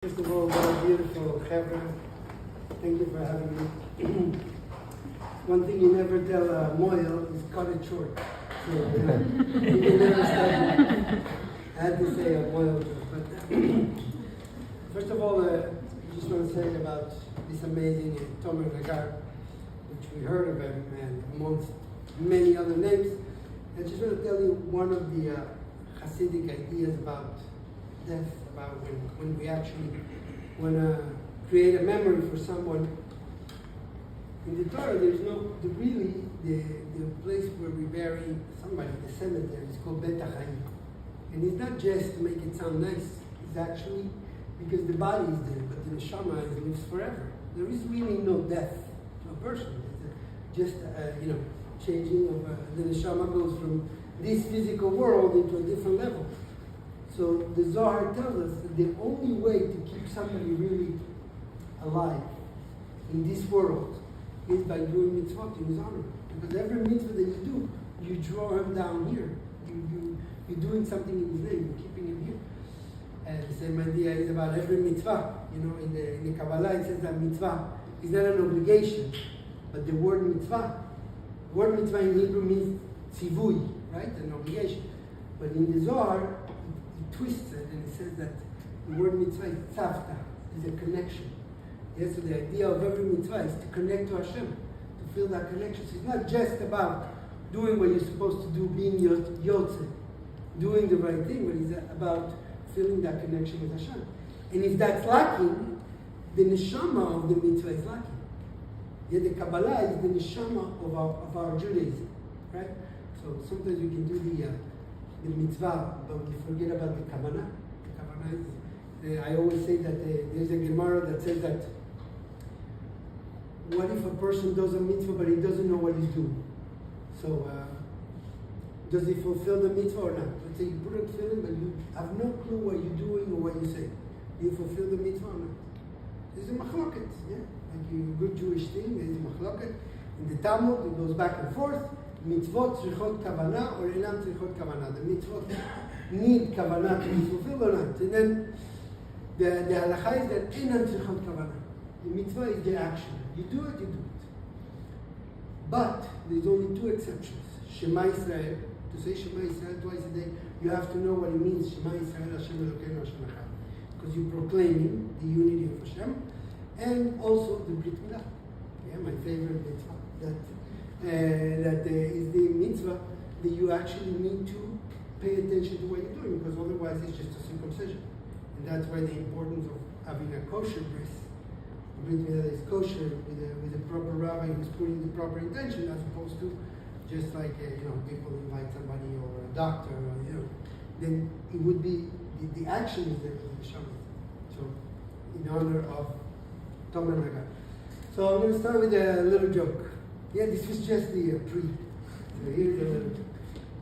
First of all, what a beautiful chevra. Thank you for having me. One thing you never tell a moil is cut it short. So, you can never start. I had to say a moil joke. But first of all, I just want to say about this amazing Tomer Nagar, which we heard of him, and amongst many other names. I just want to tell you one of the Hasidic ideas about death, about when we actually want to create a memory for someone. In the Torah, there's no, the place where we bury somebody, the cemetery, is called Bet HaChaim. And it's not just to make it sound nice, it's actually because the body is there, but the neshama lives forever. There is really no death to a person. It's just, changing of the neshama goes from this physical world into a different level. So the Zohar tells us that the only way to keep somebody really alive in this world is by doing mitzvot in his honor. Because every mitzvah that you do, you draw him down here. You're doing something in his name, you're keeping him here. And the same idea is about every mitzvah. In the Kabbalah it says that mitzvah is not an obligation, but the word mitzvah in Hebrew means tzivui, right? An obligation. But in the Zohar, it twists it and it says that the word mitzvah is tzavta, is a connection. Yes, so the idea of every mitzvah is to connect to Hashem, to feel that connection. So it's not just about doing what you're supposed to do, being yotze, doing the right thing, but it's about feeling that connection with Hashem. And if that's lacking, the neshama of the mitzvah is lacking. Yet the Kabbalah is the neshama of our Judaism, right? So sometimes we can do the mitzvah, but we forget about the kavanah. The kavanah is, I always say that there's a Gemara that says that what if a person does a mitzvah but he doesn't know what he's doing? So does he fulfill the mitzvah or not? Let's say you put a tefillin but you have no clue what you're doing or what you say. Do you fulfill the mitzvah or not? There's a machloket, yeah? Like a good Jewish thing, there's a machloket. In the Talmud, it goes back and forth. Mitzvot tzrichot kavanah or enam tzrichot kavanah. The mitzvot need kavanah to be fulfilled or not. And then the halacha is that enam tzrichot kavanah. The mitzvah is the action. You do it, you do it. But there's only two exceptions. Shema Yisrael. To say Shema Yisrael twice a day, you have to know what it means. Shema Yisrael Hashem Elokeinu Hashem Echad. Because you're proclaiming the unity of Hashem. And also the Brit Milah. Yeah, my favorite mitzvah. That is the mitzvah that you actually need to pay attention to what you're doing, because otherwise it's just a circumcision. And that's why the importance of having a kosher bris. Brit Milah is kosher with a proper rabbi who's putting the proper intention, as opposed to just like people invite somebody or a doctor, or, then it would be the action is there for the Shabbat. So in honor of Tomer Nagar. So I'm going to start with a little joke. Yeah, this was just the pre. So here's a little joke.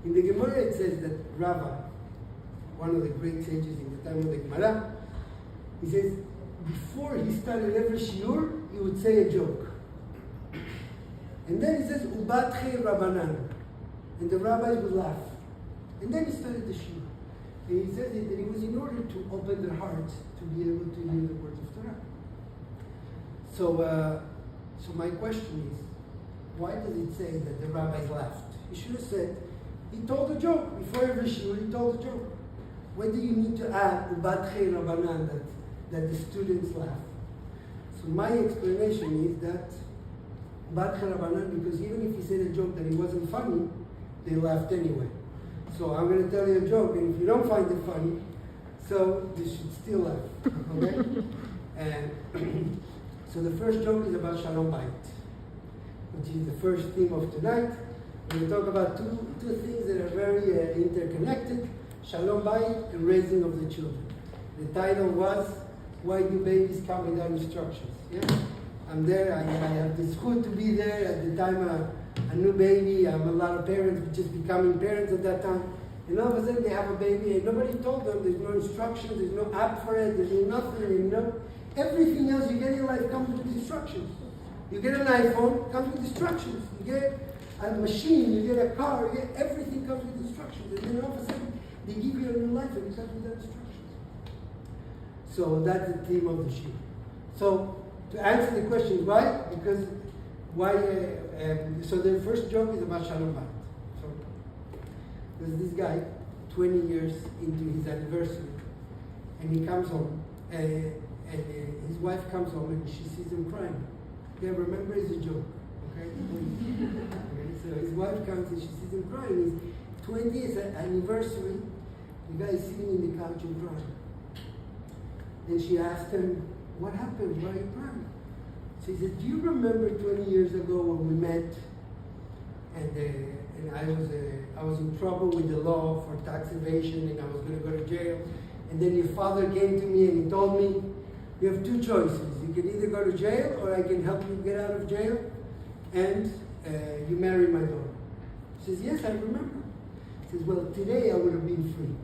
In the Gemara it says that Rava, one of the great sages in the time of the Gemara, he says before he started every shiur, he would say a joke. And then he says, Ubatche Rabbanan. And the rabbis would laugh. And then he started the shiur. And he says that it was in order to open their hearts to be able to hear the words of Torah. So my question is, why does it say that the rabbis laughed? He should have said, he told a joke. Before every shiur, he told a joke. Why do you need to add Ubatche Rabbanan, that the students laugh? So my explanation is that Ubatche Rabbanan, because even if he said a joke that it wasn't funny, they laughed anyway. So I'm going to tell you a joke, and if you don't find it funny, so you should still laugh, okay? And so the first joke is about Shalom Bayit, which is the first theme of tonight. We're going to talk about two things that are very interconnected, Shalom Bayit and raising of the children. The title was, Why Do Babies Come Without Instructions? Yeah? I'm there, I have the zchut to be there at the time a new baby. I'm a lot of parents just becoming parents at that time. And all of a sudden they have a baby and nobody told them, there's no instructions, there's no app for it, there's nothing, everything else you get in life comes with instructions. You get an iPhone, comes with instructions. You get a machine, you get a car, everything comes with instructions. And then all of a sudden they give you a new life and it comes with instructions. So that's the theme of the shir. So to answer the question, why? Because why? So the first joke is about Shalom Bayit. So there's this guy, 20 years into his anniversary, and he comes home, and his wife comes home and she sees him crying. Yeah, remember, it's a joke. Okay? Okay, so his wife comes and she sees him crying. His 20th anniversary, the guy is sitting in the couch and crying. And she asked him, what happened? Why are you crying? So he said, do you remember 20 years ago when we met and I was in trouble with the law for tax evasion and I was going to go to jail, and then your father came to me and he told me, you have two choices. You can either go to jail or I can help you get out of jail and you marry my daughter. She says, yes, I remember. He says, well, today I would have been free.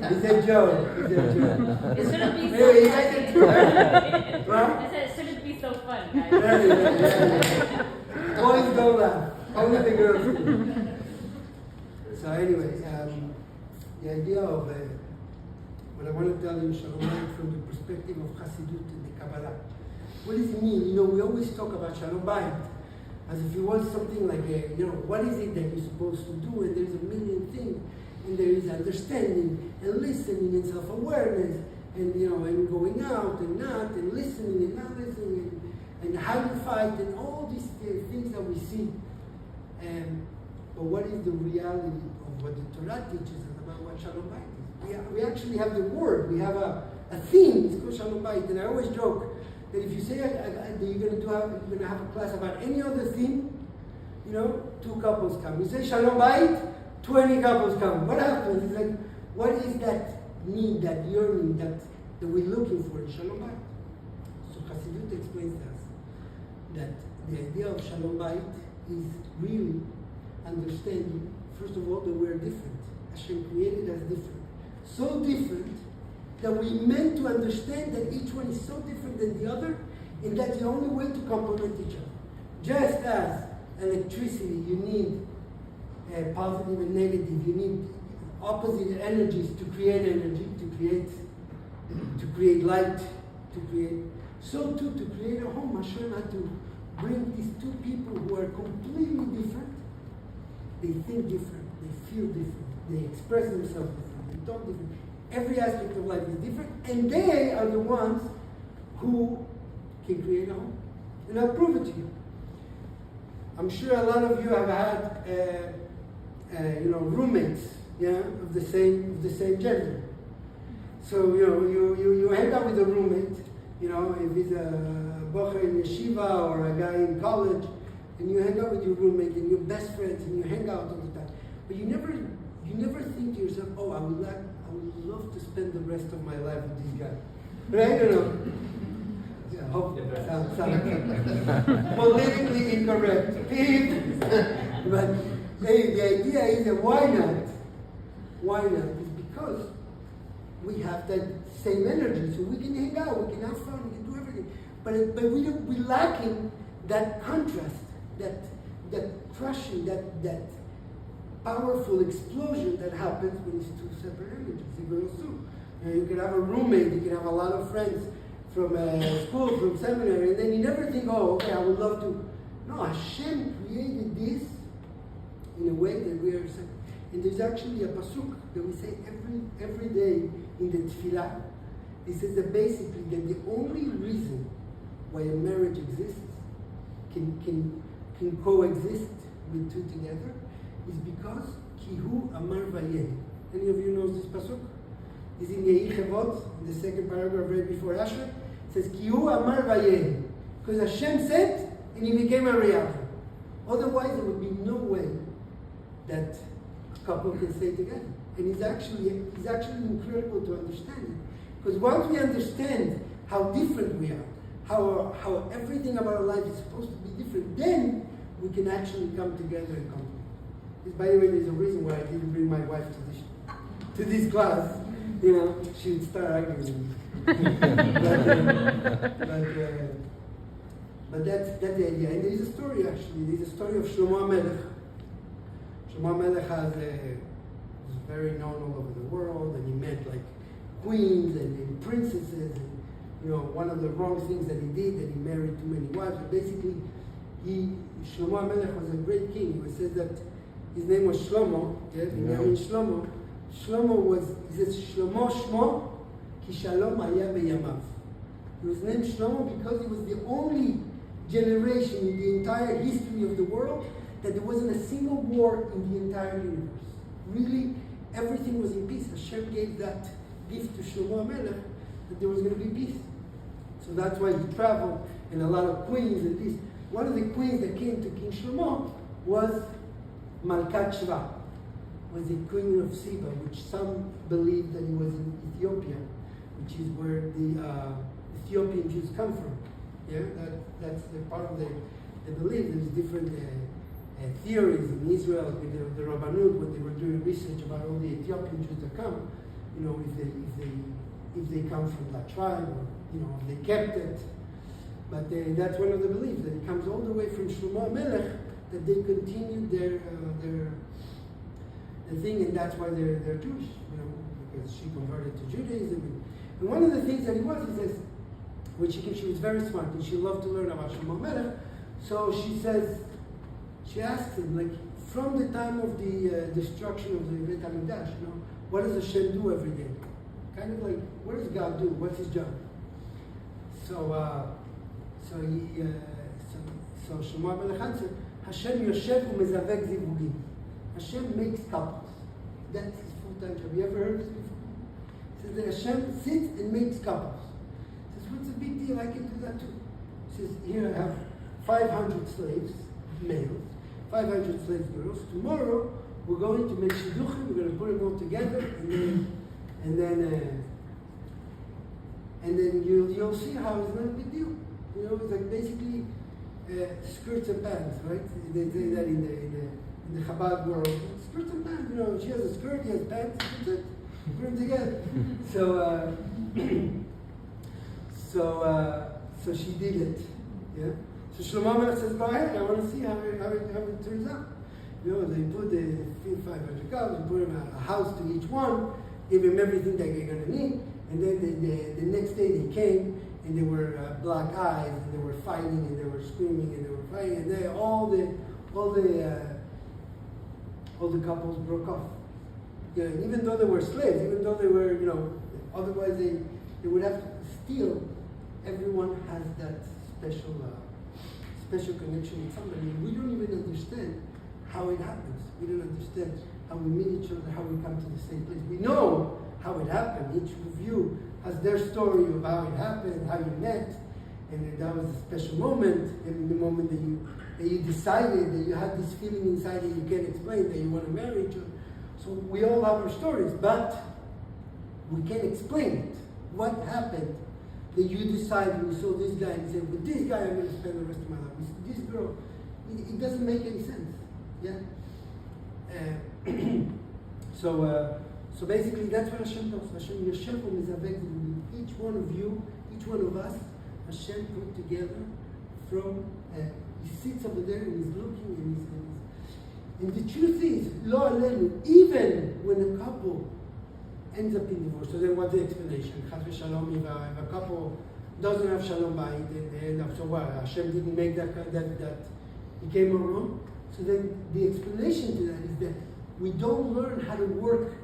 It's a joke. It's a joke. It shouldn't be so Well, I said it shouldn't be so fun, guys. Boys don't laugh. Only the girls do. So anyway, the idea of what I want to tell you, Shalom Bayit, from the perspective of Hasidut and the Kabbalah. What does it mean? You know, we always talk about Shalom Bayit as if it was something like, what is it that you're supposed to do? And there's a million things. And there is understanding and listening and self-awareness and, and going out and not and listening and not listening and how you fight and all these things that we see. But what is the reality of what the Torah teaches us about what Shalom Bayit is? We actually have the word. We have a theme. It's called Shalom Bayit. And I always joke that if you say that you're going to have a class about any other theme, 2 couples come. You say Shalom Bayit, 20 couples come. What happens? It's like, what is that need, that yearning that we're looking for in Shalom Bayit? So Hasidut explains to us that the idea of Shalom Bayit is really understanding, first of all, that we're different. Hashem created us different. So different that we meant to understand that each one is so different than the other, and that's the only way to complement each other. Just as electricity, you need positive and negative, you need opposite energies to create energy, to create light, so too to create a home. Hashem had to bring these two people who are completely different. They think different, they feel different, they express themselves different, they talk different. Every aspect of life is different, and they are the ones who can create a home. And I'll prove it to you. I'm sure a lot of you have had, roommates, of the same gender. So you hang out with a roommate, if he's a bocher in yeshiva or a guy in college, and you hang out with your roommate and your best friends and you hang out all the time. But you never think to yourself, oh, I would love to spend the rest of my life with this guy. Right or no? Yeah, I hope that sounds politically incorrect. But hey, the idea is that why not? Why not? It's because we have that same energy, so we can hang out, we can have fun, we can do everything. But we're lacking that contrast, that crushing, that powerful explosion that happens when it's two separate energies. It goes through. You can have a roommate, you can have a lot of friends from school, from seminary, and then you never think, oh, okay, I would love to. No, Hashem created this in a way that we are separate. And there's actually a pasuk that we say every day in the tefillah. It says that basically that the only reason why a marriage exists, can coexist with two together, is because Kihu Amar Vayeh. Any of you knows this pasuk? It's in Yehi Chevot, in the second paragraph right before Asher. It says Kihu Amar Vayeh. Because Hashem said, and he became a reality. Otherwise, there would be no way that a couple can stay together. And it's actually incredible to understand it. Because once we understand how different we are, how everything about our life is supposed to be different, then we can actually come together and complement. By the way, there's a reason why I didn't bring my wife to this class. She'd start arguing with me. but that's the idea. And there's a story actually. There's a story of Shlomo Melech. Shlomo Melech has very known all over the world, and he met like queens and princesses, and one of the wrong things that he did, that he married too many wives. But basically, Shlomo HaMelech was a great king. It says that his name was Shlomo. Yeah, he married Shlomo. Shlomo was, he says, Shlomo Shmo, ki shalom haya beyamav. He was named Shlomo because he was the only generation in the entire history of the world that there wasn't a single war in the entire universe. Really, everything was in peace. Hashem gave that gift to Shlomo HaMelech, that there was going to be peace. So that's why he traveled, and a lot of queens and this. One of the queens that came to King Shlomo was Malkat Sheva, was the queen of Seba, which some believe that he was in Ethiopia, which is where the Ethiopian Jews come from. Yeah, that's the part of the belief. There's different theories in Israel with the Rabbanut when they were doing research about all the Ethiopian Jews that come. If they come from that tribe, or if they kept it. But that's one of the beliefs, that it comes all the way from Shlomo HaMelech, that they continued their thing, and that's why they're Jewish, because she converted to Judaism. And one of the things that he says, which she was very smart, and she loved to learn about Shlomo HaMelech. So she asks him, like, from the time of the destruction of the Beit HaMikdash, what does Hashem do every day? Kind of like, what does God do? What's his job? So Shlomo HaMelech answered, Hashem yoshev u'mezavek zivugim. Hashem makes couples. That's his full-time job. You ever heard this before? He says that Hashem sits and makes couples. He says, what's the big deal? I can do that too. He says, here I have 500 slaves, males, 500 slaves, girls. Tomorrow, we're going to make shidduchim, we're going to put them all together, and then you'll see how it's not a big deal. It's like basically skirts and pants, right? They say that in the Chabad world. Skirts and pants, she has a skirt, he has pants, that's it. Put them together. So she did it. Yeah. So Shlomo HaMelech says, go ahead, I want to see how it turns out. They put the 500 cows, they put him a house to each one, give him everything that they're going to need, and then the next day they came, and they were black eyes, and they were fighting, and they were screaming, and they were fighting, and then all the couples broke off. Even though they were slaves, even though they were, otherwise they would have to steal. Everyone has that special connection with somebody. We don't even understand how it happens. We don't understand how we meet each other, how we come to the same place. We know how it happened. Each of you has their story of how it happened, how you met, and that was a special moment. And the moment that you decided, that you had this feeling inside that you can't explain, that you want to marry each other. So we all have our stories, but we can't explain it. What happened that you decided, you saw this guy and you said, with this guy I'm going to spend the rest of my life. With this girl, it doesn't make any sense. Yeah. So basically, that's what Hashem does. Hashem yoshev u'mezavek zivugim. Each one of you, each one of us, Hashem put together from. He sits over there and he's looking and the truth is, lo alenu, even when a couple ends up in divorce. So then, what's the explanation? Chas v'shalom, if a couple doesn't have Shalom Bayit, and they end up. So what? Hashem didn't make that became a wrong. So then the explanation to that is that we don't learn how to work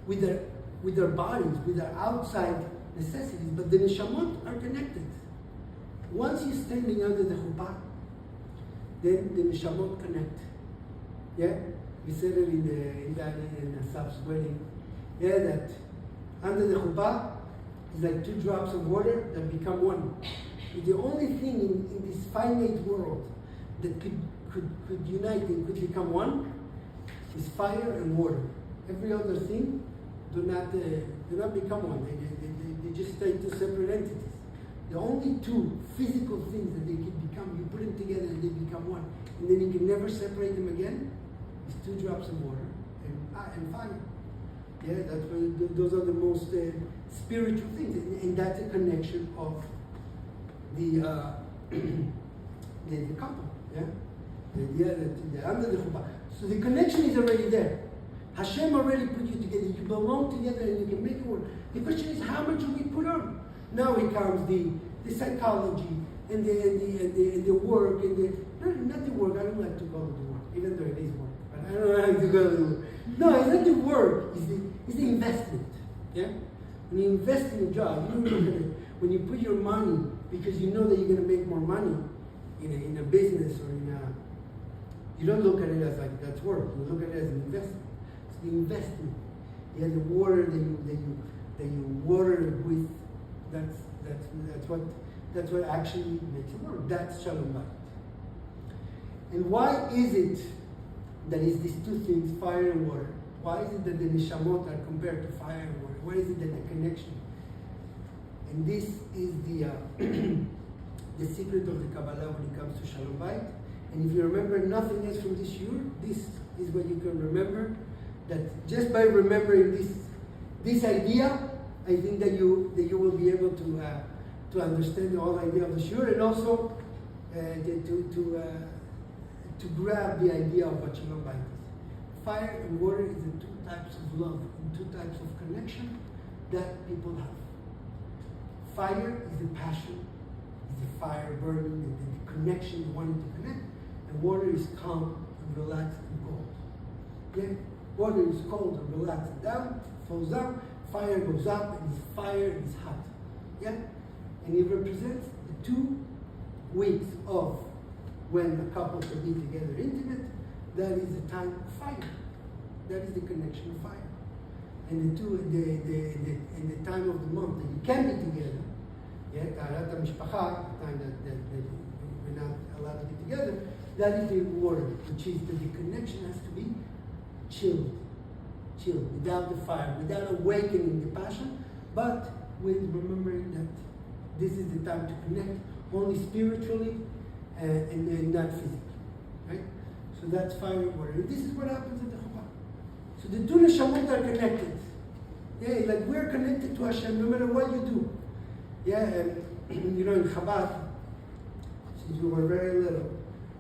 with our bodies, with our outside necessities, but the neshamot are connected. Once you're standing under the chuppah, then the neshamot connect. Yeah? We said it in Asaf's wedding. Yeah, that under the chuppah is like 2 drops of water that become one. The only thing in this finite world that could unite and could become one is fire and water. Every other thing do not become one. They just stay 2 separate entities. The only 2 physical things that they can become, you put them together and they become one, and then you can never separate them again, is 2 drops of water and fire. Yeah, those are the most spiritual things, and that's a connection of the couple. Yeah, the under the chuppah. So the connection is already there. Hashem already put you together. You belong together and you can make it work. The question is, how much do we put on? Now it comes the psychology and the work and not the work. I don't like to call it the work, even though it is work. But I don't like to call it the work. No, it's not the work. It's the investment. Yeah. When you invest in a job, you look at it. When you put your money because you know that you're going to make more money in a business or you don't look at it as like that's work. You look at it as an investment. It's the investment. Yeah, the water that you water it with. That's what actually makes it work. That's Shalom Bayit. And why is it that it's these two things, fire and water? Why is it that the neshamot are compared to fire and water? Why is it that the connection? And this is the secret of the Kabbalah when it comes to Shalom Bayit. And if you remember nothing else from this year, this is what you can remember. That just by remembering this idea, I think that you will be able to understand the whole idea of the shiur, and also to grab the idea of what Shalom Bayit is. Fire and water is the two types of love and two types of connection that people have. Fire is the passion, is the fire burning, and the connection, wanting to connect. And water is calm and relaxed and cold. Yeah? Water is cold and relaxed and down, falls down. Fire goes up and it's fire and it's hot. Yeah? And it represents the 2 weeks of when a couple can be together intimate. That is the time of fire. That is the connection of fire. And the time of the month that you can be together, yeah, Taharat HaMishpacha, the time that we're not allowed to be together, that is the water, which is that the connection has to be chilled, without the fire, without awakening the passion, but with remembering that this is the time to connect only spiritually and not physically, right? So that's fire and water. And this is what happens at the Chabad. So the two neshamot are connected. Yeah, like we're connected to Hashem no matter what you do. Yeah, and in Chabad, since we were very little,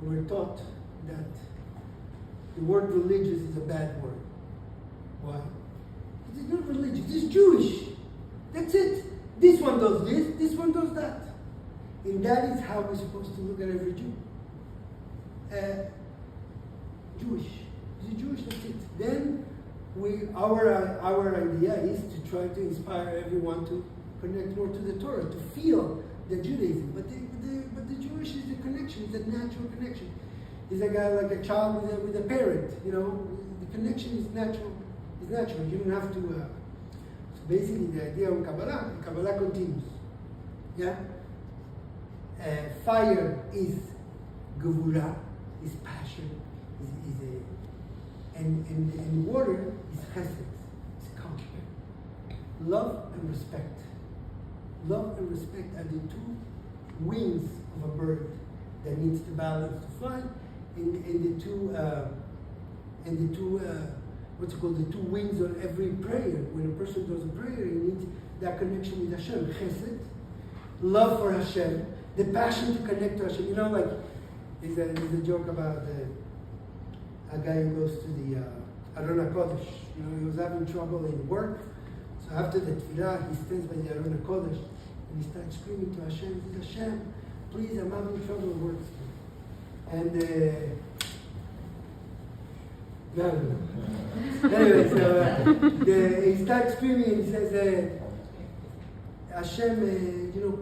we were taught that the word religious is a bad word. Why? It's not religious, it's Jewish. That's it. This one does this one does that. And that is how we're supposed to look at every Jew. Jewish. Is it Jewish? That's it. Then our idea is to try to inspire everyone to connect more to the Torah, to feel the Judaism. But the Jewish is the connection, it's a natural connection. It's like a child with a parent, the connection is natural. It's natural. You don't have to. So basically, the idea of Kabbalah continues. Yeah. Fire is gevura, is passion, and water is chesed, it's calm. Love and respect. Love and respect are the two wings of a bird that needs the balance to fly, and the two what's it called, the two wings on every prayer. When a person does a prayer, he needs that connection with Hashem. Chesed, love for Hashem, the passion to connect to Hashem. Like, there's a joke about a guy who goes to the Aron HaKodesh. He was having trouble in work. So after the tefillah, he stands by the Aron HaKodesh and he starts screaming to Hashem. He says, Hashem, please, I'm having trouble at work. And anyway, so he starts screaming and he says, Hashem,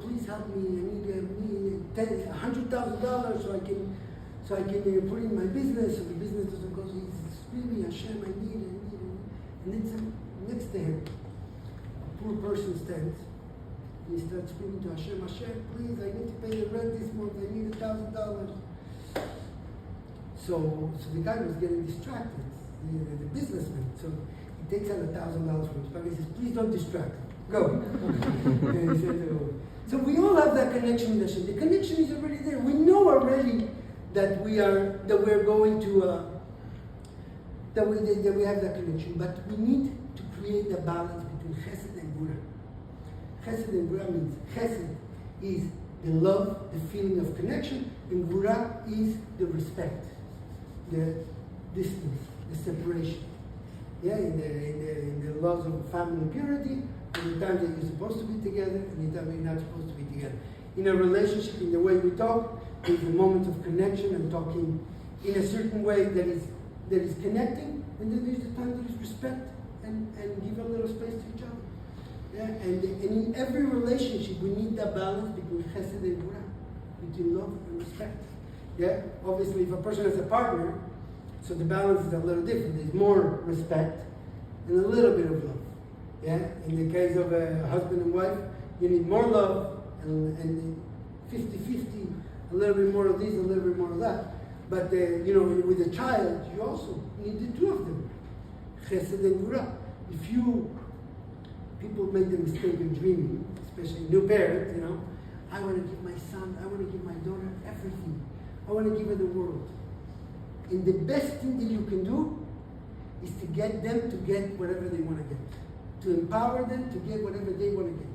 please help me. I need $100,000 so I can put in my business. So the business doesn't go. So he's screaming, Hashem, I need it. And then next to him, a poor person stands and he starts screaming to Hashem, Hashem, please, I need to pay the rent this month. I need $1,000. So the guy was getting distracted, the businessman. So he takes out $1,000 from his pocket. He says, please don't distract him. Go. And he said, oh. So we all have that connection with Hashem. The connection is already there. We know already that we have that connection. But we need to create the balance between Chesed and Gvura. Chesed and Gvura means Chesed is the love, the feeling of connection, and Gvura is the respect, the distance, the separation. Yeah, in the laws of family purity, in the time that you're supposed to be together, and the time that you're not supposed to be together. In a relationship, in the way we talk, there's a moment of connection and talking in a certain way that is connecting, and then there's the time that is respect and give a little space to each other. Yeah, and in every relationship we need that balance between chesed and gvura, between love and respect. Yeah, obviously if a person has a partner, so the balance is a little different. There's more respect and a little bit of love. Yeah, in the case of a husband and wife, you need more love and 50-50, a little bit more of this, a little bit more of that. But with a child, you also need the two of them, chesed and gvura. People make the mistake of dreaming, especially new parents, I want to give my son, I want to give my daughter everything. I want to give her the world. And the best thing that you can do is to get them to get whatever they want to get. To empower them to get whatever they want to get.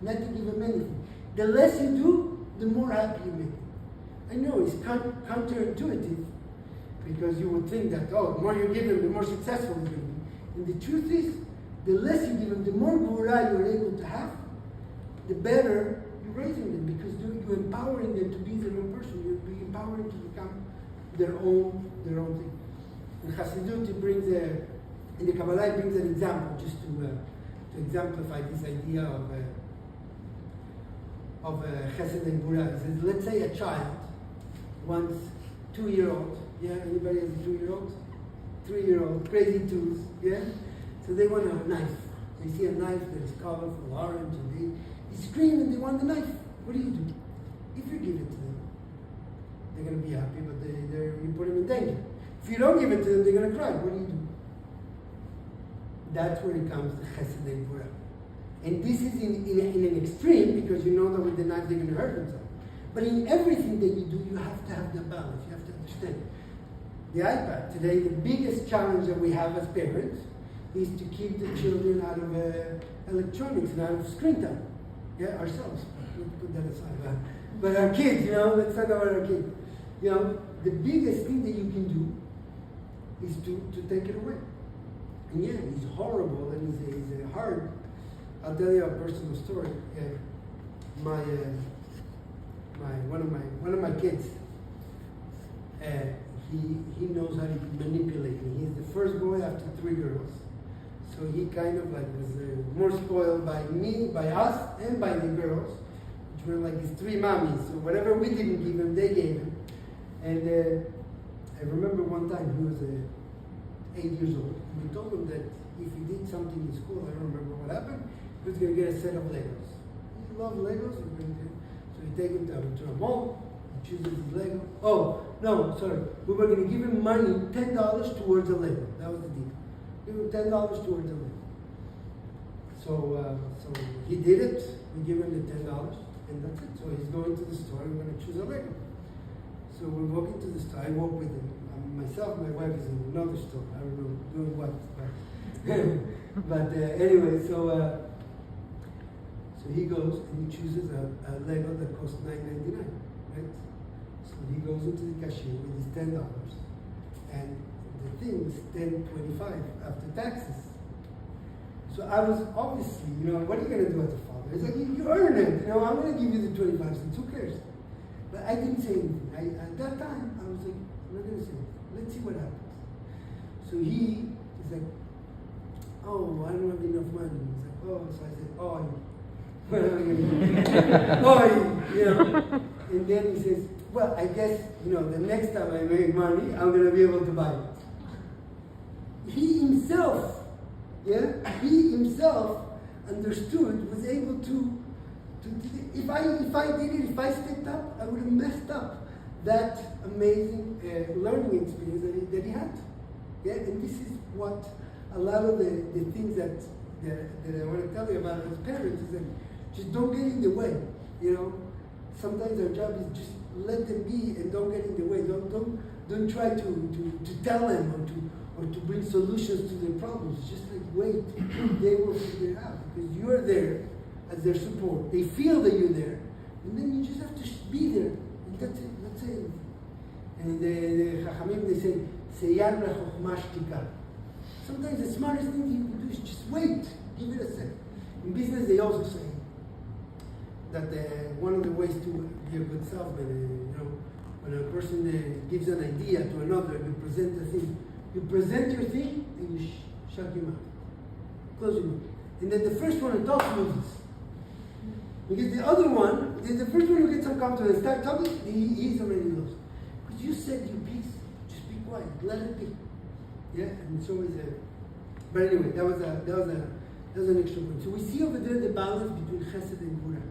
Not to give them anything. The less you do, the more happy you make them. I know it's counterintuitive, because you would think that, the more you give them, the more successful they're going to be. And the truth is, the less you give them, the more gvura you're able to have, the better you're raising them, because you're empowering them to be their own person. You're empowering them to become their own thing. And Hasidut, in the Kabbalah, it brings an example just to exemplify this idea of chesed and gvura. It says, let's say a child wants 2-year-old. Yeah, anybody has a 2-year-old? 3-year-old, crazy twos. Yeah. So they want a knife. They see a knife that is colorful, orange, and they scream and they want the knife. What do? If you give it to them, they're going to be happy, but you put them in danger. If you don't give it to them, they're going to cry. What do? That's where it comes to chesed and gvura. And this is in an extreme, because you know that with the knife they're going to hurt themselves. But in everything that you do, you have to have the balance. You have to understand. The iPad today, the biggest challenge that we have as parents is to keep the children out of electronics and out of screen time. Yeah, ourselves. Let's put that aside. But our kids, let's talk about our kids. The biggest thing that you can do is to take it away. And yeah, he's horrible and he's hard. I'll tell you a personal story. One of my kids, he knows how to manipulate me. He's the first boy after 3 girls. So he kind of was more spoiled by me, by us, and by the girls, which were like his 3 mommies. So whatever we didn't give him, they gave him. And I remember one time he was 8 years old. And we told him that if he did something in school, I don't remember what happened, he was going to get a set of Legos. He loved Legos. So we take him to a mall. He chooses his Lego. Oh, no, sorry. We were going to give him money, $10 towards a Lego. That was the deal. Give him $10 towards a Lego. So he did it. We give him the $10, and that's it. So he's going to the store. We're going to choose a Lego. So we walk into the store. I walk with him. Myself, my wife is in another store. I don't know doing what. But anyway, so he goes and he chooses a Lego that costs $9.99, right? So he goes into the cashier with his $10, and the thing was $10.25 after taxes. So I was obviously, what are you going to do as a father? It's like, you earn it, I'm going to give you the 25 cents, who cares? But I didn't say anything. At that time, I was like, I'm not going to say anything. Let's see what happens. So he's like, oh, I don't have enough money. He's like, oh, so I said, oh, what am I going to do? And then he says, well, I guess, the next time I make money, I'm going to be able to buy it. He himself understood, was able to if I did it, if I stepped up, I would have messed up that amazing learning experience that he had. Yeah, and this is what a lot of the things that I want to tell you about as parents is that just don't get in the way. Sometimes our job is just let them be and don't get in the way. Don't try to tell them or to bring solutions to their problems. Just like wait, they will figure it out because you're there as their support. They feel that you're there, and then you just have to be there. And that's it. That's it. And the Chachamim, they say, "Seyar lechokhmah shtika." Sometimes the smartest thing you can do is just wait. Give it a second. In business, they also say that one of the ways to be a good salesman, when a person gives an idea to another, you present the thing. You present your thing and you shut your mouth. Close your mouth. And then the first one who talks loses. Because the other one, the first one who gets uncomfortable and starts talking, he's already lost. Because you said your piece, just be quiet, let it be. Yeah, and it's always but anyway, that was an extra point. So we see over there the balance between chesed and gvura.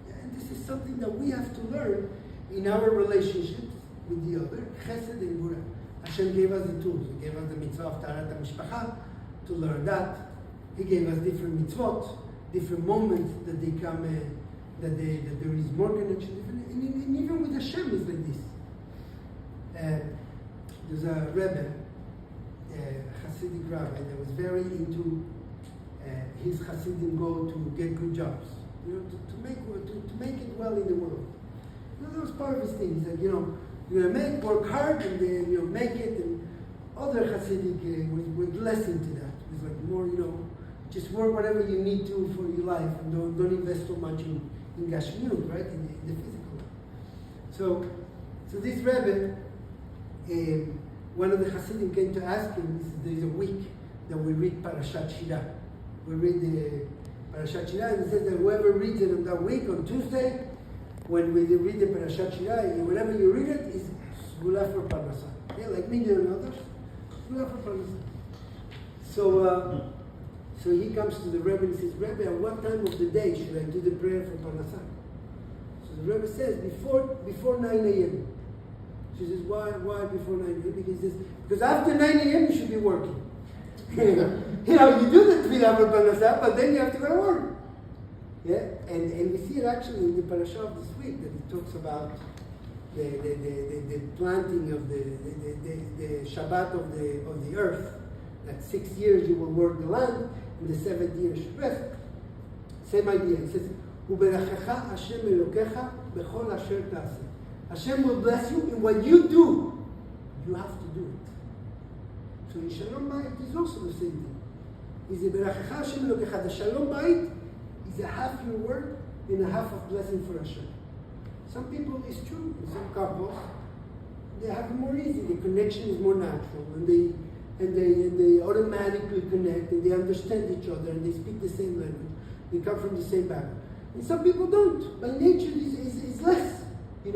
Yeah, and this is something that we have to learn in our relationships with the other, chesed and gvura. Hashem gave us the tools. He gave us the mitzvah of taharat hamishpacha to learn that. He gave us different mitzvot, different moments that they come, that there is more connection. And even with Hashem is like this. There's a Rebbe, a Hasidic rabbi, that was very into his Hasidim goal to get good jobs, to make it well in the world. That was part of his thing. He said, you're gonna work hard, and then make it. And other Hasidic was less into that. It was like more, just work whatever you need to for your life, and don't invest so much in gashmiut, right, in the physical life. So this Rebbe, one of the Hasidim came to ask him. There's a week that we read Parashat Shirah. We read the Parashat Shirah, and it says that whoever reads it on that week, on Tuesday, when we read the Parashat Shirah, whenever you read it, is Sgula for Parnasah. Yeah, like me and others, Sgula for Parnasah. So he comes to the Rebbe and says, Rebbe, at what time of the day should I do the prayer for Parnasah? So the Rebbe says, before 9 a.m. She says, why before 9 a.m.? Because he says, because after 9 a.m. you should be working. You do the tefillah for Parnasah, but then you have to go to work. Yeah, and we see it actually in the parasha of this week, that it talks about the planting of the Shabbat of the earth. That 6 years you will work the land, and the 7th year should rest. Same idea. It says, "Uberachecha Hashem Elokecha bechol asher taseh." Hashem will bless you in what you do. You have to do it. So in Shalom Bayit is also the same thing. Is Uberachecha Hashem Elokecha. The Shalom Bayit is a half your work and a half of blessing for Hashem. Some people, it's true, in some couples, they have it more easy. The connection is more natural, and they automatically connect, and they understand each other, and they speak the same language. They come from the same background. And some people don't. By nature, is less, in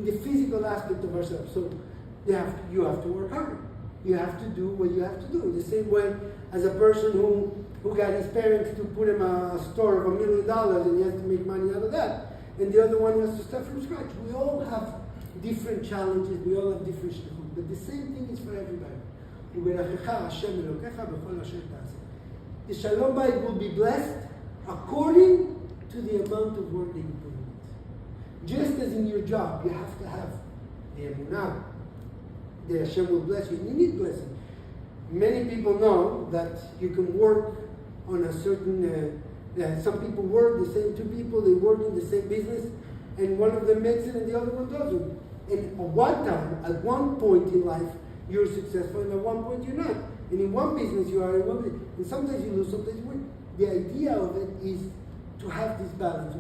the physical aspect of ourselves. So you have to work hard. You have to do what you have to do. The same way as a person who got his parents to put him a store of $1 million, and he has to make money out of that. And the other one has to start from scratch. We all have different challenges. We all have different shlichut. But the same thing is for everybody. The Shalom Bayit will be blessed according to the amount of work that you put in it. Just as in your job, you have to have the emunah, that Hashem will bless you. You need blessing. Many people know that you can work on a certain, some people work, the same two people, they work in the same business, and one of them makes it and the other one doesn't. And at one point in life, you're successful, and at one point you're not. And in one business you are, in one business, and sometimes you lose, sometimes you win. The idea of it is to have this balance. To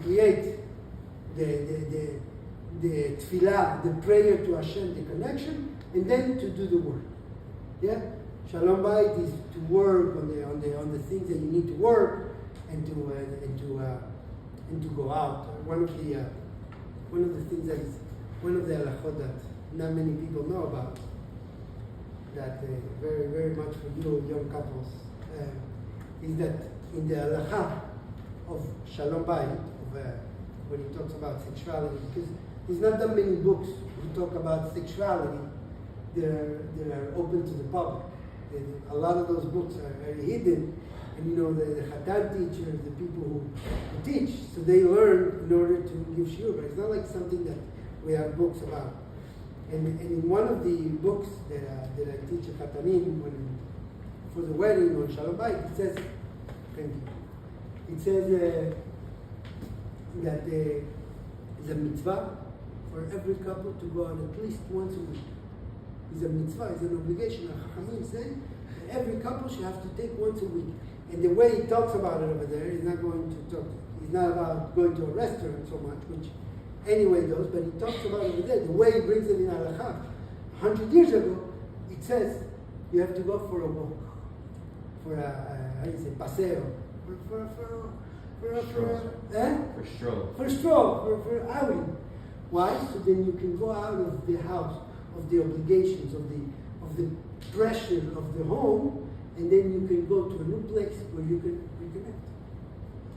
create the tefillah, the prayer to Hashem, the connection, and then to do the work. Yeah? Shalom Bayit is to work on the things that you need to work, and to go out. One of the things that is one of the halachot that not many people know about, that very, very much for you young couples, is that in the halacha of Shalom Bayit, when he talks about sexuality, because there's not that many books who talk about sexuality that are open to the public. A lot of those books are hidden, and the Chatan teachers, the people who teach, so they learn in order to give shiur, but it's not like something that we have books about. And in one of the books that I teach at Chatanim for the wedding on Shalom Bayit, it says, thank you. It says that it's a mitzvah for every couple to go out at least once a week. It's a mitzvah, it's an obligation. Chachamim say every couple should have to take once a week. And the way he talks about it over there, he's not about going to a restaurant so much, which anyway does, but he talks about it over there, the way he brings it in halakha. 100 years ago, it says you have to go for a walk, for how do you say, paseo, for a stroll, for outing. Why? So then you can go out of the house, of the obligations, of the pressure of the home, and then you can go to a new place where you can reconnect.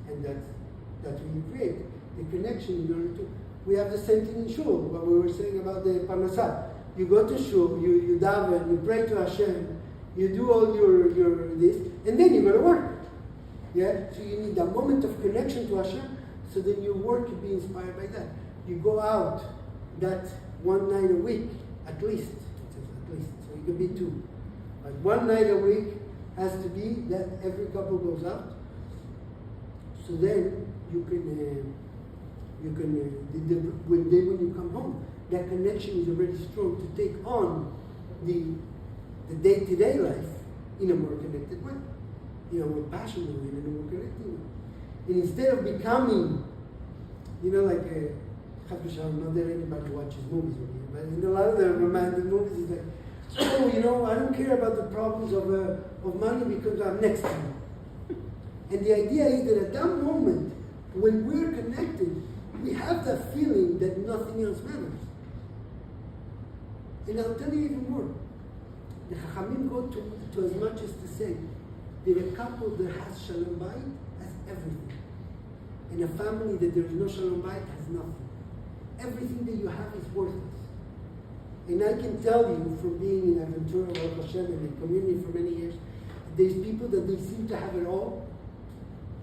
And that's what you create, the connection in order to. We have the same thing in shul, what we were saying about the parnasah. You go to shul, you daven, you pray to Hashem, you do all your this, and then you go to work. Yeah? So you need that moment of connection to Hashem, so then your work can be inspired by that. You go out that one night a week, at least. So it can be two. But one night a week has to be that every couple goes out. So then you can when you come home, that connection is already strong to take on the day-to-day life in a more connected way, in a more passionate way, in a more connected way. And instead of becoming, like not that anybody watches movies over here, but in a lot of the romantic movies, it's like, I don't care about the problems of money because I'm next to you. And the idea is that at that moment, when we're connected, we have that feeling that nothing else matters. And I'll tell you even more. The Chachamim go to as much as to say that a couple that has Shalom Bayit has everything. And a family that there is no Shalom Bayit has nothing. Everything that you have is worthless. And I can tell you from being in Aventura, Baruch Hashem, in the community for many years, there's people that they seem to have it all,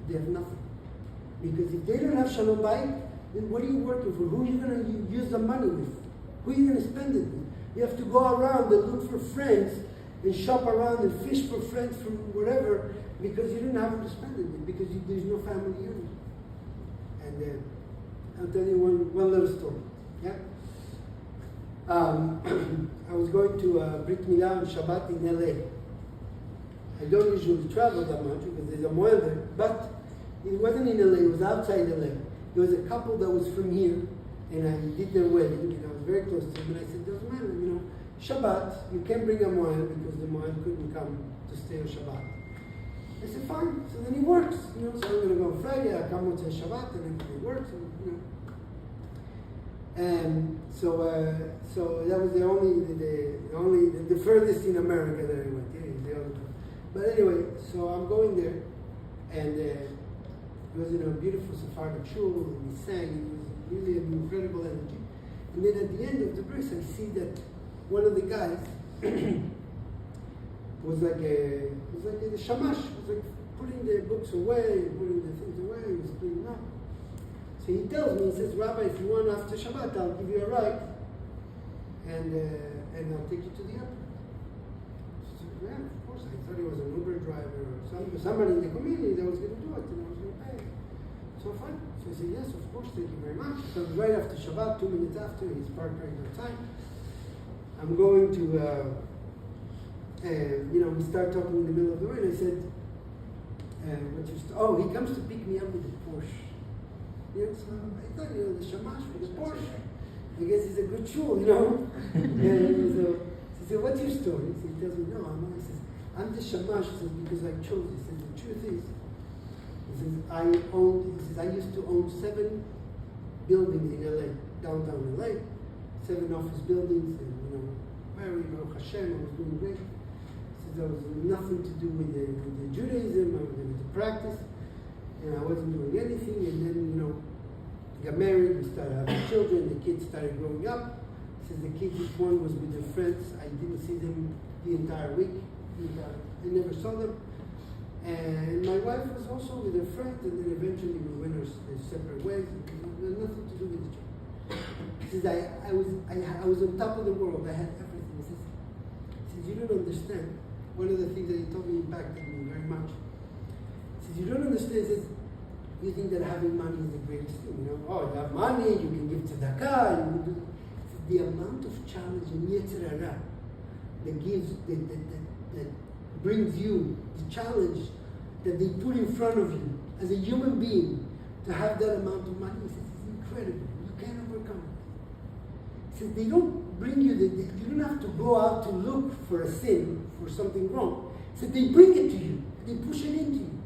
they have nothing. Because if they don't have Shalom Bayit, then what are you working for? Who are you going to use the money with? Who are you going to spend it with? You have to go around and look for friends and shop around and fish for friends from wherever because you didn't have them to spend it with because there's no family unit. And I'll tell you one little story. Yeah. I was going to Brit Milah on Shabbat in LA. I don't usually travel that much because there's a moel there, but it wasn't in LA, it was outside LA. There was a couple that was from here, and I did their wedding, and I was very close to them, and I said, doesn't matter, Shabbat, you can't bring a moel because the moel couldn't come to stay on Shabbat. I said, fine, so then it works, so I'm going to go on Friday, I come on to Shabbat, and it works, and so that was the furthest in America that I went. But anyway, so I'm going there, and it was in a beautiful Sephardic shul, and we sang, and it was really an incredible energy. And then at the end of the bris, I see that one of the guys was like the shamash, was like putting the books away, putting the things away, he was cleaning up. So he tells me, he says, Rabbi, if you want after Shabbat, I'll give you a ride, and I'll take you to the airport. So yeah, of course, I thought he was an Uber driver or somebody in the community that was going to do it, and I was going to pay. So fine. So I said, yes, of course, thank you very much. So right after Shabbat, 2 minutes after, he's parked right outside. I'm going to, we start talking in the middle of the way, and I said, he comes to pick me up with a Porsche. So I thought, the shamash with the Porsche. I guess he's a good shul, And so he said, what's your story? So he tells me, he says, I'm the shamash. He says, because I chose. He says, the truth is, I used to own 7 buildings in LA, downtown LA, 7 office buildings, and very Baruch Hashem, I was doing great. He says, there was nothing to do with the Judaism, with the practice, and I wasn't doing anything, and then, got married, we started having children, the kids started growing up. He says the kids, each one was with their friends. I didn't see them the entire week. I never saw them. And my wife was also with her friends, and then eventually we went our separate ways. It had nothing to do with each other. He says, I was on top of the world. I had everything. He says, you don't understand. One of the things that he told me impacted me very much. He says, you don't understand. He says, you think that having money is the greatest thing. You know, oh, you have money, you can give tzedakah, you can do. The amount of challenge in Yetzer Hara that gives, that brings you the challenge that they put in front of you as a human being to have that amount of money, it's incredible. You can't overcome it. He says they don't bring you, you don't have to go out to look for a sin, for something wrong. He said they bring it to you, they push it into you.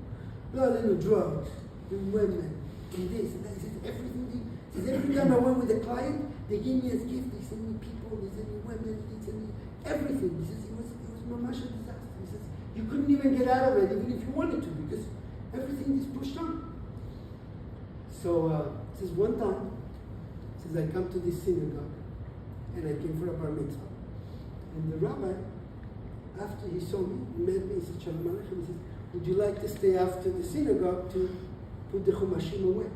Little drugs, the women, and this, and that. He says everything. He says every time I went with a client, they gave me as gift, they sent me people, they sent me women, they sent me everything. He says it was mamash a disaster. He says you couldn't even get out of it even if you wanted to because everything is pushed on. So he says one time, he says I come to this synagogue and I came for a bar mitzvah. And the rabbi, after he saw me, he met me, he said, Shalom Aleichem, he says, would you like to stay after the synagogue to put the chumashim away?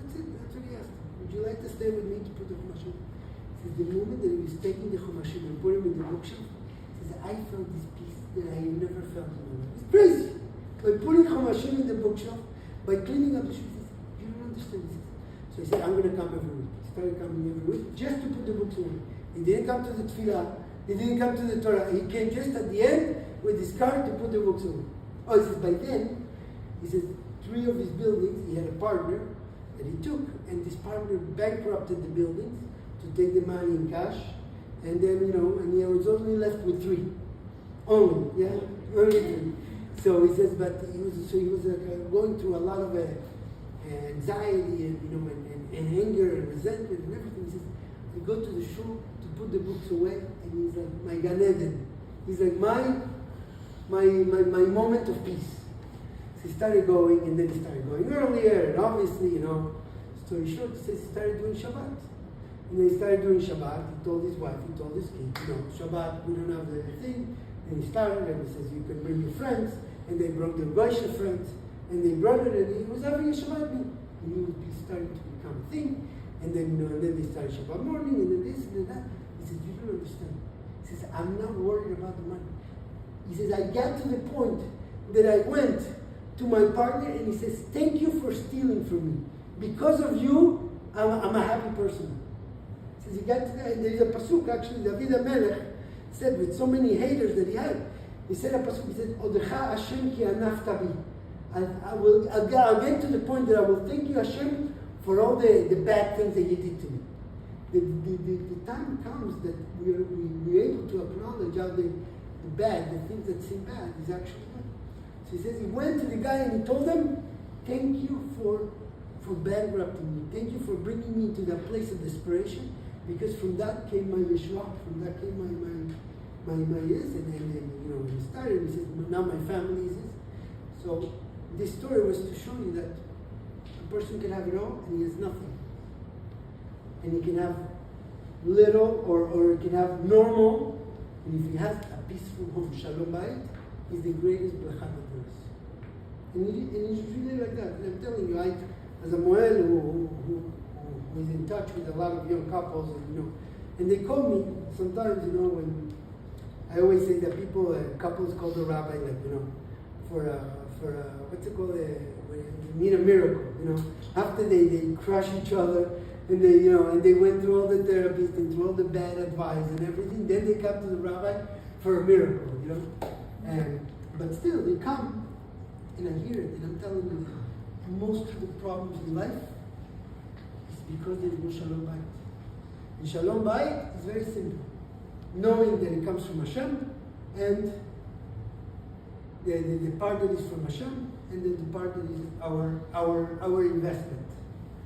That's it, that's what he asked him. Would you like to stay with me to put the chumashim? He says, the moment that he was taking the chumashim and putting them in the bookshelf, he says, I felt this peace that I never felt in my life. It's crazy. By putting chumashim in the bookshelf, by cleaning up the shoes, he says, you don't understand this. So he said, I'm going to come every week. He started coming every week just to put the books away. He didn't come to the tefillah. He didn't come to the Torah. He came just at the end with his card to put the books away. Oh, he says, by then, he says, 3 of his buildings, he had a partner that he took, and this partner bankrupted the buildings to take the money in cash, and then, and he was only left with 3. Only, yeah? Only 3. So he says, but he was going through a lot of anxiety and anger and resentment and everything. He says, I go to the shul to put the books away, and he's like, my Gan Eden. He's like, my moment of peace. So he started going, and then he started going earlier, and obviously, story short, he says he started doing Shabbat. And then he started doing Shabbat. He told his wife, he told his kid, Shabbat, we don't have the thing. And he started, and he says, you can bring your friends. And they brought their Goyish friends, and they brought it, and he was having a Shabbat meal. And he was starting to become a thing. And then, and then they started Shabbat morning, and then this, and then that. He says, you don't understand. He says, I'm not worried about the money. He says, I got to the point that I went to my partner and he says, thank you for stealing from me. Because of you, I'm a happy person. He says, he got to that, and there's a pasuk actually, David HaMelech said with so many haters that he had, he said a pasuk, he said, Odecha Hashem ki anafta bi. I'll get to the point that I will thank you Hashem for all the bad things that you did to me. The time comes that we're able to acknowledge how the bad, the things that seem bad, is actually good. So he says he went to the guy and he told him, thank you for bankrupting me. Thank you for bringing me to that place of desperation, because from that came my Yeshua, from that came my yes, and then he started, he says, now my family is this. So this story was to show you that a person can have it all and he has nothing. And he can have little or he can have normal. And if he has a peaceful home, Shalom Bayit, is the greatest bracha there is. And it's really like that. And I'm telling you, as a Moel who is in touch with a lot of young couples, and they call me sometimes, when I always say that couples call the rabbi, for what's it called, when you need a miracle, after they crush each other, and they went through all the therapies and through all the bad advice and everything. Then they come to the rabbi for a miracle, but still they come, and I hear it, and I'm telling you, most of the problems in life is because there is no Shalom Bayit. And Shalom Bayit is very simple, knowing that it comes from Hashem, and the part that is from Hashem, and then the part that is our investment,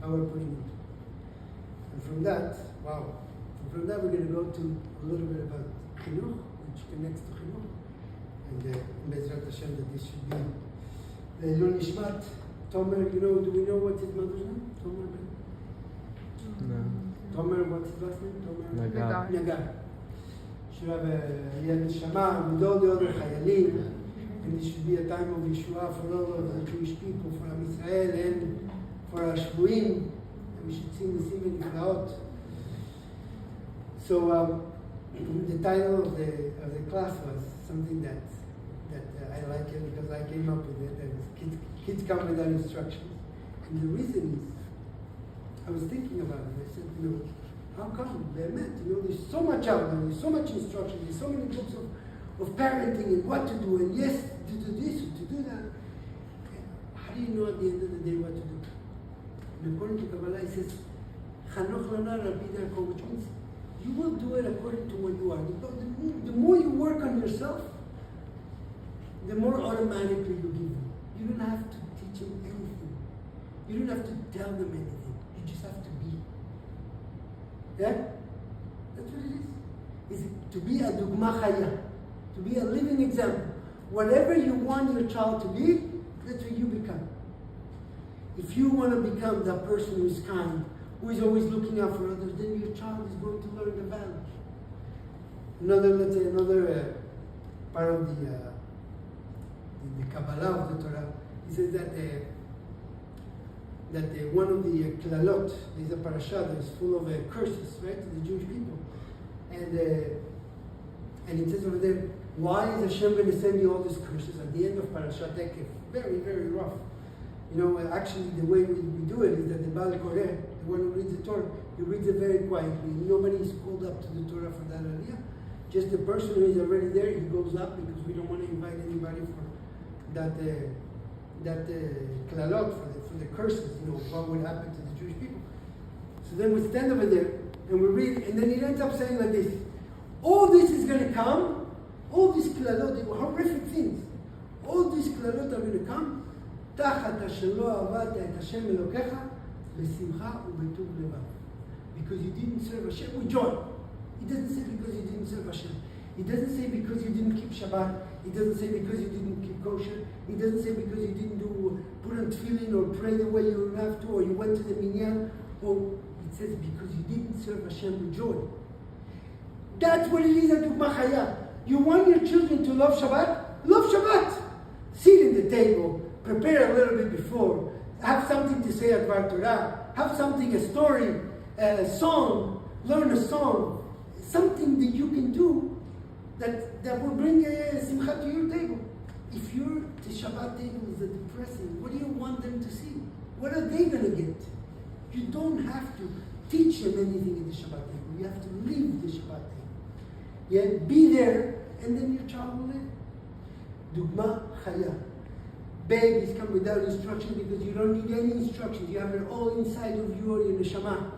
our putting into. And from that, we're going to go to a little bit about Chinuch, which connects to Chinuch. And Bezrat Hashem, that this should be Leilun Nishmat. Tomer, do we know what's his mother's name? Tomer? No. Tomer, what's his last name? Tomer Nagar. Should have a Yad Neshama with all the other Chayalim. And this should be a time of Yeshua for all of the Jewish people, for Am Israel and for our Shvuim. We should sing the Simon Niflaot. So the title of the class was something that I like it because I came up with it. And kids come with our instructions. And the reason is, I was thinking about it. I said, how come? There's so much out there, there's so much instruction, there's so many books of parenting and what to do, and yes, to do this, to do that. How do you know at the end of the day what to do? And according to Kabbalah, it says, Chanoch lana Rabbi Darko, which means you will do it according to what you are. The more you work on yourself, the more automatically you give them. You don't have to teach them anything. You don't have to tell them anything. You just have to be. Yeah? That's what it is. Is to be a dugma chaya, to be a living example. Whatever you want your child to be, that's what you become. If you want to become that person who is kind, who is always looking out for others, then your child is going to learn the values. Another part of the Kabbalah of the Torah, he says that one of the klalot, there's a parasha that is full of curses, right, to the Jewish people. And it says over there, why is Hashem going to send you all these curses at the end of parasha Tekef? Very, very rough. Actually the way we do it is that the Baal Koreh, the one who reads the Torah, he reads it very quietly. Nobody is called up to the Torah for that aliyah. Just the person who is already there, he goes up because we don't want to invite anybody for that klalot, for the curses, what would happen to the Jewish people. So then we stand over there and we read, and then it ends up saying like this, all this is going to come, all these klalot, they were horrific things, all these klalot are going to come, תחת אשר לא עבדת את השם אלוקיך בשמחה ובטוב לבב. Because you didn't serve Hashem with joy. It doesn't say because you didn't serve Hashem. It doesn't say because you didn't keep Shabbat. It doesn't say because you didn't keep kosher. It doesn't say because you didn't put on tefillin or pray the way you have to, or you went to the minyan. Or it says because you didn't serve Hashem with joy. That's what it is at Dugma Chaya. You want your children to love Shabbat? Love Shabbat. Sit in the table. Prepare a little bit before. Have something to say at Dvar Torah. Have something, a story, a song. Learn a song. Something that you can do that will bring a simcha to your table. If your Shabbat table is depressing, what do you want them to see? What are they going to get? You don't have to teach them anything in the Shabbat table. You have to live the Shabbat table. Yeah, be there, and then your child will live. Dugma Chaya. Babies come without instruction because you don't need any instructions. You have it all inside of you or your neshama.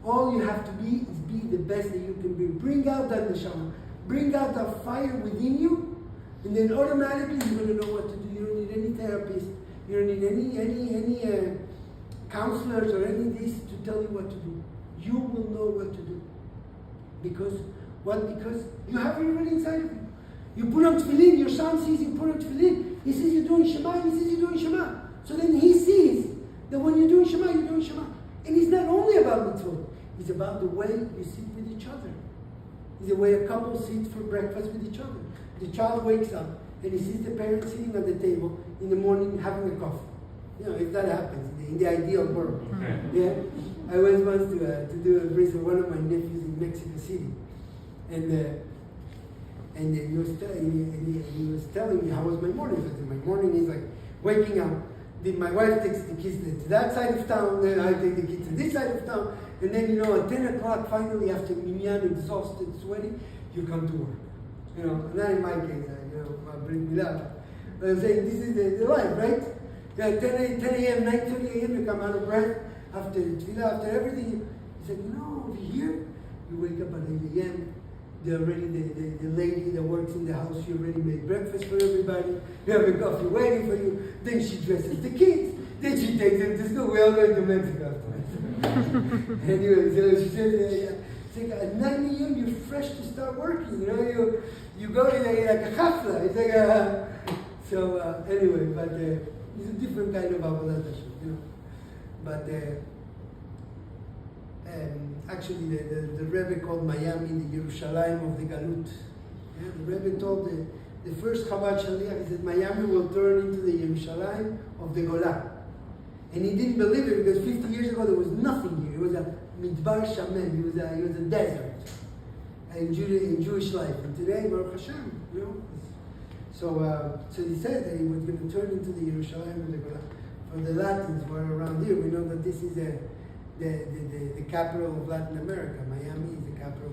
All you have to be is be the best that you can be. Bring out that neshama. Bring out that fire within you, and then automatically you're going to know what to do. You don't need any therapist. You don't need any counselors or any of this to tell you what to do. You will know what to do. Because what? Because you have it already inside of you. You put on tefillin, your son sees you put on tefillin. He sees you doing Shema, he sees you doing Shema. So then he sees that when you're doing Shema, you're doing Shema. And it's not only about mitzvot. It's about the way you sit with each other. It's the way a couple sits for breakfast with each other. The child wakes up and he sees the parents sitting at the table in the morning having a coffee. If that happens in the ideal world. Yeah, I went once to do a visit one of my nephews in Mexico City, and he was telling me how was my morning. I said, my morning is like waking up. My wife takes the kids to that side of town, then I take the kids to this side of town, and then at 10 o'clock finally after minyan, exhausted, sweaty, you come to work. Not in my case, I bring me up. But I'm saying this is the life, right? 10 a.m., 9:30 a.m. you come out of breath after tefillah, after everything. He said, over here, you wake up at 8 a.m. The lady that works in the house, she already made breakfast for everybody. You have a coffee waiting for you. Then she dresses the kids. Then she takes them to school. We all go to Mexico afterwards. Anyway, so she said, it's like at 9 a.m. you're fresh to start working. You go in like a chafla. It's like anyway, but it's a different kind of avodat Hashem, But actually, the Rebbe called Miami the Yerushalayim of the Galut. Yeah, the Rebbe told the first Chabad Shaliach, he said, Miami will turn into the Yerushalayim of the Golah. And he didn't believe it because 50 years ago there was nothing here. It was a midbar shamen. It was a desert in Jewish life. And today, Baruch Hashem, So he said that he was going to turn into the Yerushalayim of the Golah. for the Latins who are around here, we know that this is the capital of Latin America. Miami is the capital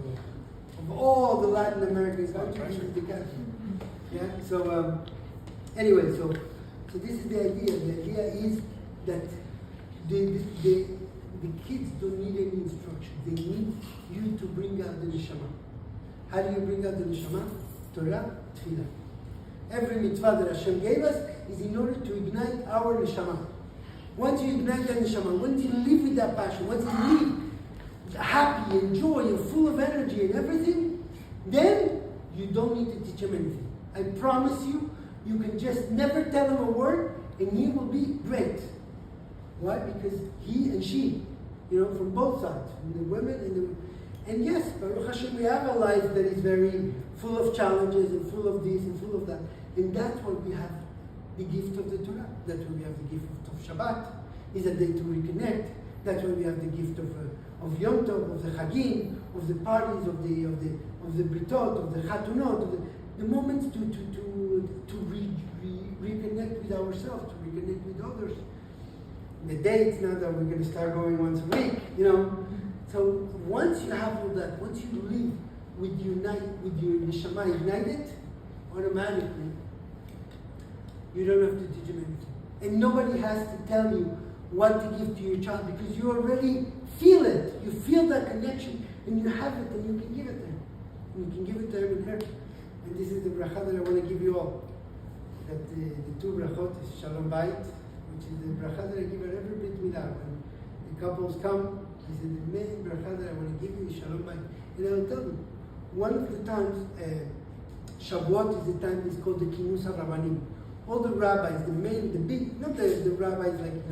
of all the Latin American countries. This is the capital. Yeah. So anyway, so this is the idea. The idea is that the kids don't need any instruction. They need you to bring out the neshama. How do you bring out the neshama? Torah, tefillah. Every mitzvah that Hashem gave us is in order to ignite our neshama. Once you ignite that neshama, once you live with that passion, once you live happy and joy and full of energy and everything, then you don't need to teach him anything. I promise you, you can just never tell him a word and he will be great. Why? Because he and she, from both sides, from the women and yes, Baruch Hashem, we have a life that is very full of challenges and full of this and full of that. And that's why we have the gift of the Torah. That's why we have the gift of Shabbat. Is a day to reconnect. That's why we have the gift of Yom Tov, of the Chagim, of the parties, of the Britot, of the Chatunot, of the moments to reconnect with ourselves, to reconnect with others. The dates now that we're going to start going once a week, So once you have all that, once you live with your neshama ignited, automatically you don't have to teach him anything. And nobody has to tell you what to give to your child because you already feel it. You feel that connection and you have it and you can give it to him. And you can give it to him and her. And this is the bracha that I want to give you all. That the two brachot is Shalom Bayit, which is the bracha that I give at every Brit Milah. When the couples come, he said, the main bracha that I want to give you is Shalom Bayit. And I'll tell you, one of the times, Shavuot is the time it's called the Kinus HaRabbanim. All the rabbis, the big, not the rabbis like,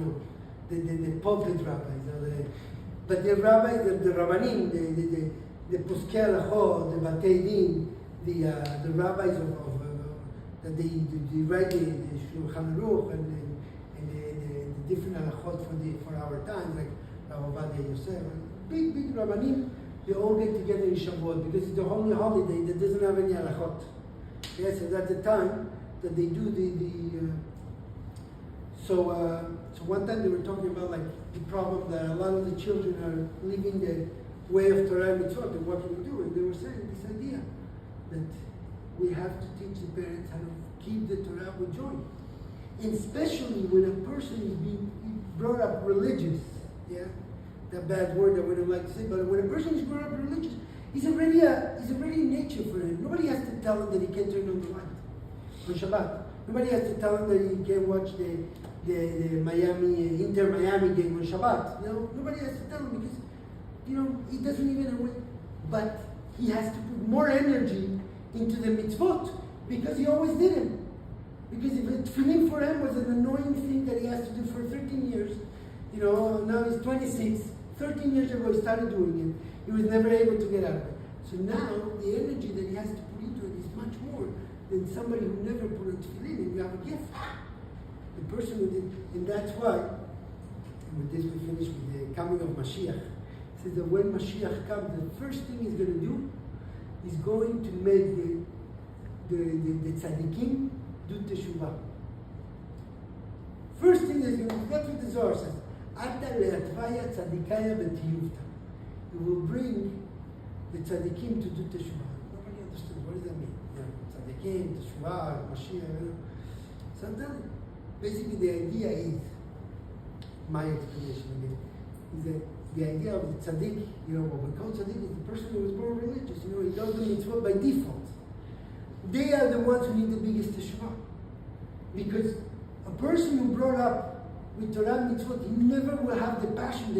the pulpit rabbis, but the rabbis, the Rabbanim, the Poskei Halachot, the Batei Din, the rabbis that they write the Shulchan Aruch and the different halachot for our time, like Rav Ovadia Yosef, big Rabbanim, they all get together in Shavuot because it's the only holiday that doesn't have any halachot. Yes, and that's the time that they do so one time they were talking about like the problem that a lot of the children are living the way of Torah and Mitzvot, and what can we do? And they were saying this idea that we have to teach the parents how to keep the Torah with joy. And especially when a person is being brought up religious, that bad word that we don't like to say, but when a person is brought up religious, he's already in nature for him. Nobody has to tell him that he can't turn on the light on Shabbat. Nobody has to tell him that he can't watch the Inter Miami game on Shabbat. Nobody has to tell him because he doesn't even know. But he has to put more energy into the mitzvot because he always did it. Because if tefillin for him was an annoying thing that he has to do for 13 years, now he's 26. 13 years ago he started doing it. He was never able to get out of it. So now the energy that he has to put into it is much more than somebody who never put a tefillin, and you have a gift. The person who did, and that's why, and with this we finish with the coming of Mashiach. It says that when Mashiach comes, the first thing he's going to do is going to make the tzaddikim do teshuvah. First thing is going to do, that's what the Zohar says. Ata le'atvaya tzaddikaya v'tiyuvta. He will bring the tzaddikim to do teshuvah. Nobody understands. What does that mean? Tzaddikim, teshuvah, Mashiach. So I'm telling you. Basically, the idea is, my explanation again, is that the idea of the tzaddik, what we call tzaddik is the person who was born religious. He does the mitzvah by default. They are the ones who need the biggest teshuvah. Because a person who brought up with Torah and mitzvot, he never will have the passion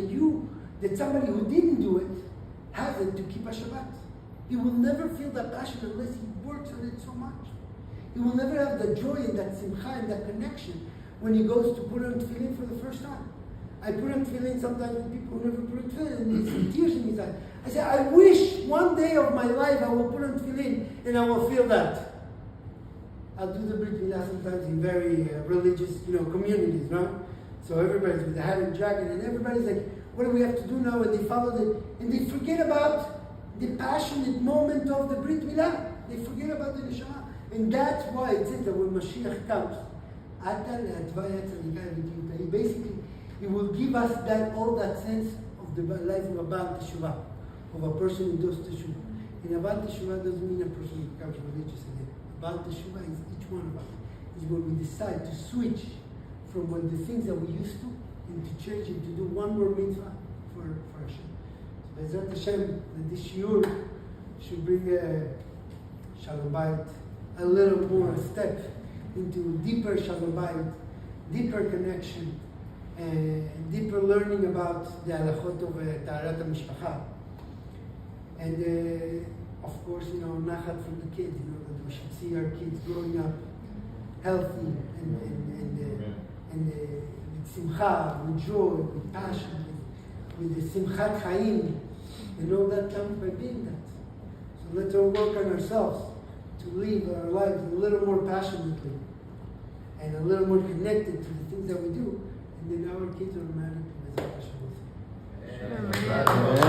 that somebody who didn't do it has it to keep a Shabbat. He will never feel that passion unless he works on it so much. He will never have the joy and that simcha and that connection when he goes to put on tefillin for the first time. I put on tefillin sometimes with people who never put on tefillin, and there's tears in his eyes. I say, I wish one day of my life I will put on tefillin and I will feel that. I'll do the Brit Milah sometimes in very religious, communities, right? So everybody's with the hat and jacket, and everybody's like, what do we have to do now? And they follow and they forget about the passionate moment of the Brit Milah. They forget about the neshama. And that's why it says that when Mashiach comes, Basically, it will give us all that sense of the life of a Baal Teshuvah, of a person who does Teshuvah. And a Baal Teshuvah doesn't mean a person who becomes religious again. A Baal Teshuvah is each one of us. Is when we decide to switch from the things that we used to and to change and to do one more mitzvah for Hashem. So Bezrat Hashem, that this shiur should bring a Shalom Bayit, a little more step into deeper Shalom Bayit, deeper connection, and deeper learning about the halachot of Taharat HaMishpacha. And of course, nachat from the kids, that we should see our kids growing up healthy and with simcha, with joy, with passion, with the simchat chaim, and all that comes by being that. So let's all work on ourselves to live our lives a little more passionately and a little more connected to the things that we do, and then our kids automatically will. Amen.